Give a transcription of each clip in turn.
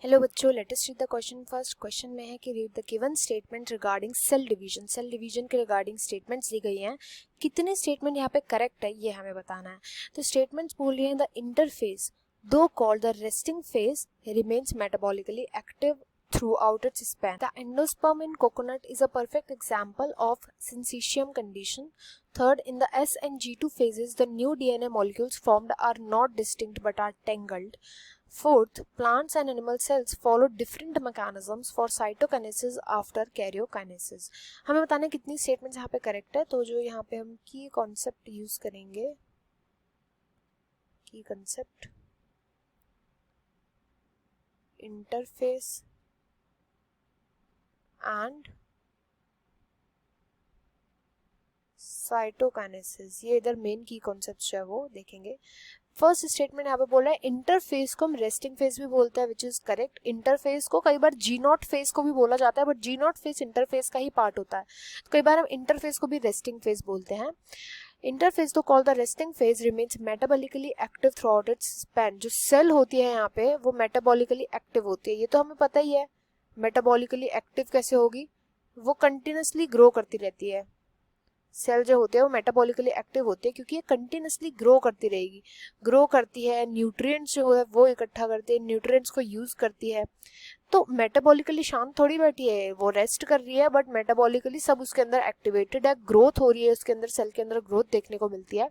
Hello बच्चों, let us read the question first. Question में है कि read the given statement regarding cell division. Cell division के regarding statements दी गई हैं। कितने स्टेटमेंट यहाँ पे करेक्ट है ये हमें बताना है। तो स्टेटमेंट्स बोल रही हैं द इंटरफेस दो called the resting phase remains metabolically active throughout its span. The endosperm in coconut is a perfect example of syncytium condition. Third, in the S and G2 phases, the new DNA molecules formed are not distinct but are tangled. Fourth, plants and animal cells follow different mechanisms for cytokinesis after karyokinesis. हमें बताना है कितनी statements यहाँ पे correct है। तो जो यहाँ पे हम की कॉन्सेप्ट यूज करेंगे, की कॉन्सेप्ट इंटरफेस एंड साइटोकाइनेसिस, ये इधर मेन की कॉन्सेप्ट है वो देखेंगे। फर्स्ट स्टेटमेंट यहाँ पे बोला है इंटरफेस को हम रेस्टिंग फेज भी बोलते हैं, विच इज करेक्ट। इंटरफेस को कई बार जी नॉट फेज को भी बोला जाता है, but G naught phase interface का ही पार्ट होता है। तो कई बार हम इंटरफेस को भी रेस्टिंग फेज बोलते हैं। इंटरफेस तो called the resting phase remains metabolically active through out it's span. जो सेल होती है यहाँ पे वो मेटाबॉलिकली एक्टिव होती है, ये तो हमें पता ही है। मेटाबॉलिकली एक्टिव कैसे होगी, वो कंटिन्यूसली ग्रो करती रहती है। सेल जो होते हैं वो मेटाबॉलिकली एक्टिव होते हैं क्योंकि ये कंटिन्यूसली ग्रो करती रहेगी। ग्रो करती है, न्यूट्रिएंट्स जो है वो इकट्ठा करती है, न्यूट्रिएंट्स को यूज करती है। तो मेटाबॉलिकली शांत थोड़ी बैठी है, वो रेस्ट कर रही है, बट मेटाबॉलिकली सब उसके अंदर एक्टिवेटेड है, ग्रोथ हो रही है उसके अंदर, सेल के अंदर ग्रोथ देखने को मिलती है।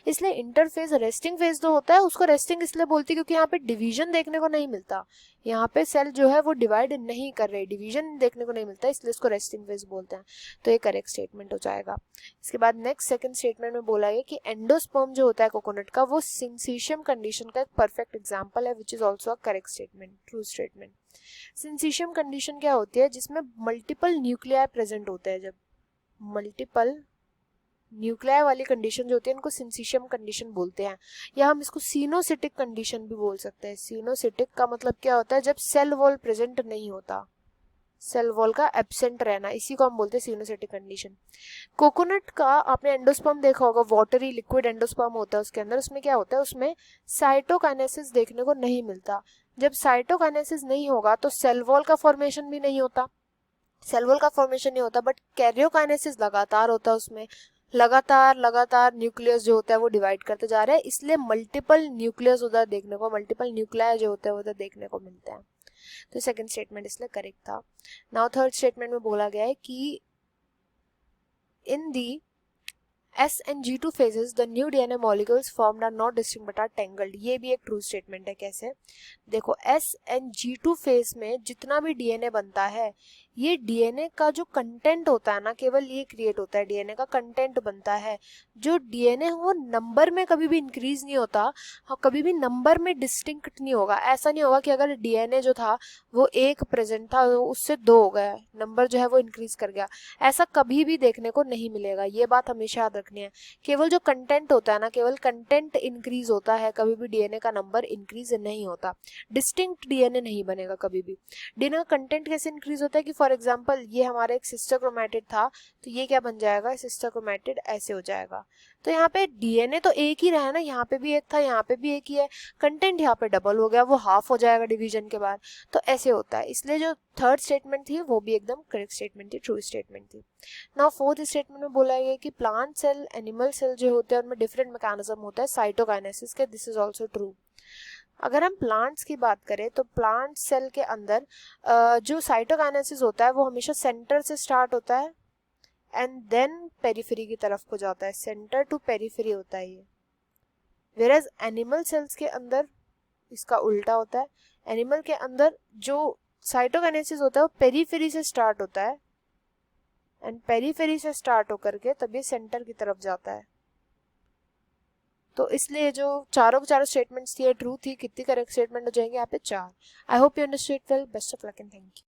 इसलिए इंटरफेज रेस्टिंग फेज जो होता है उसको रेस्टिंग इसलिए बोलती है क्योंकि यहाँ पे डिवीजन देखने को नहीं मिलता। यहाँ पे सेल जो है वो डिवाइड नहीं कर रहे, डिवीजन देखने को नहीं मिलता, इसलिए इसको रेस्टिंग फेज बोलते हैं। तो ये करेक्ट स्टेटमेंट हो जाएगा। इसके बाद नेक्स्ट सेकंड स्टेटमेंट में बोला है कि एंडोस्पर्म जो होता है कोकोनट का वो सिंसीशियम कंडीशन का एक परफेक्ट एग्जांपल है, which is also a correct statement, true statement. Syncytium condition क्या होती है, जिसमें मल्टीपल न्यूक्लियाई प्रेजेंट होते हैं। जब मल्टीपल न्यूक्लियाई वाली कंडीशन जो होती है इनको सिंसीशियम कंडीशन बोलते हैं, या हम इसको सीनोसिटिक कंडीशन भी बोल सकते हैं। सीनोसिटिक का मतलब क्या होता है, जब सेल वॉल प्रेजेंट नहीं होता, सेल वॉल का एब्सेंट रहना, इसी को हम बोलते हैं सीनोसिटिक कंडीशन। कोकोनट का आपने एंडोस्पर्म देखा होगा, वाटरी लिक्विड एंडोस्पर्म होता है उसके अंदर, उसमें क्या होता है, उसमें साइटोकाइनेसिस देखने को नहीं मिलता। जब साइटोकाइनेसिस नहीं होगा तो सेल वॉल का फॉर्मेशन भी नहीं होता, सेल वॉल का फॉर्मेशन नहीं होता, बट कैरियोकाइनेसिस लगातार होता है उसमें। लगातार न्यूक्लियस जो होता है वो डिवाइड करते जा रहे हैं, इसलिए मल्टीपल न्यूक्लियस उधर देखने को, मल्टीपल न्यूक्लियाई जो होते हैं उधर देखने को मिलते हैं। तो सेकंड स्टेटमेंट इसलिए करेक्ट था। नाउ थर्ड स्टेटमेंट में बोला गया है कि इन दी S and G2 phases the new DNA molecules formed are not distinct but are tangled। ये भी एक ट्रू स्टेटमेंट है। कैसे, देखो S and G2 फेज में जितना भी डीएनए बनता है, ये डीएनए का जो कंटेंट होता है ना, केवल ये क्रिएट होता है, डीएनए का कंटेंट बनता है। जो डीएनए वो नंबर में कभी भी इंक्रीज नहीं होता, कभी भी नंबर में डिस्टिंक्ट नहीं होगा। ऐसा नहीं होगा कि अगर डीएनए जो था वो 1 प्रेजेंट था उससे 2 हो गया, नंबर जो है वो इंक्रीज कर गया, ऐसा कभी भी देखने को नहीं मिलेगा। ये बात हमेशा याद रखनी है। केवल जो कंटेंट होता है ना, केवल कंटेंट इंक्रीज होता है, कभी भी डीएनए का नंबर इंक्रीज नहीं होता। डिस्टिंक्ट डीएनए नहीं बनेगा कभी भी। डीएनए का कंटेंट कैसे इंक्रीज होता है कि फॉर एग्जांपल ये हमारा एक सिस्टर क्रोमैटिड था, तो ये क्या बन जाएगा, सिस्टर क्रोमैटिड ऐसे हो जाएगा। तो यहाँ पे डीएनए तो एक ही रहा ना, यहाँ पे भी एक था, यहाँ पे भी एक ही है, कंटेंट यहाँ पे डबल हो गया, वो हाफ हो जाएगा डिवीजन के बाद। तो ऐसे होता है, इसलिए जो थर्ड स्टेटमेंट थी वो भी एकदम करेक्ट स्टेटमेंट थी, ट्रू स्टेटमेंट थी। नाउ फोर्थ स्टेटमेंट में बोला गया कि प्लांट सेल, एनिमल सेल जो होते हैं उनमें डिफरेंट मैकेनिज्म होता है साइटोकाइनेसिस के, दिस इज आल्सो ट्रू। अगर हम प्लांट्स की बात करें तो प्लांट सेल के अंदर जो साइटोकाइनेसिस होता है वो हमेशा सेंटर से स्टार्ट होता है एंड देन पेरिफेरी की तरफ को जाता है, सेंटर टू पेरिफेरी होता है ये। वेयरएज एनिमल सेल्स के अंदर इसका उल्टा होता है। एनिमल के अंदर जो साइटोकाइनेसिस होता है वो पेरिफेरी से स्टार्ट होता है एंड पेरिफेरी से स्टार्ट होकर के तभी सेंटर की तरफ जाता है। तो इसलिए जो चारों स्टेटमेंट्स थी ट्रू थी। कितनी करेक्ट स्टेटमेंट हो जाएंगे यहाँ पे, 4। I hope you understood well. Best of luck and thank you.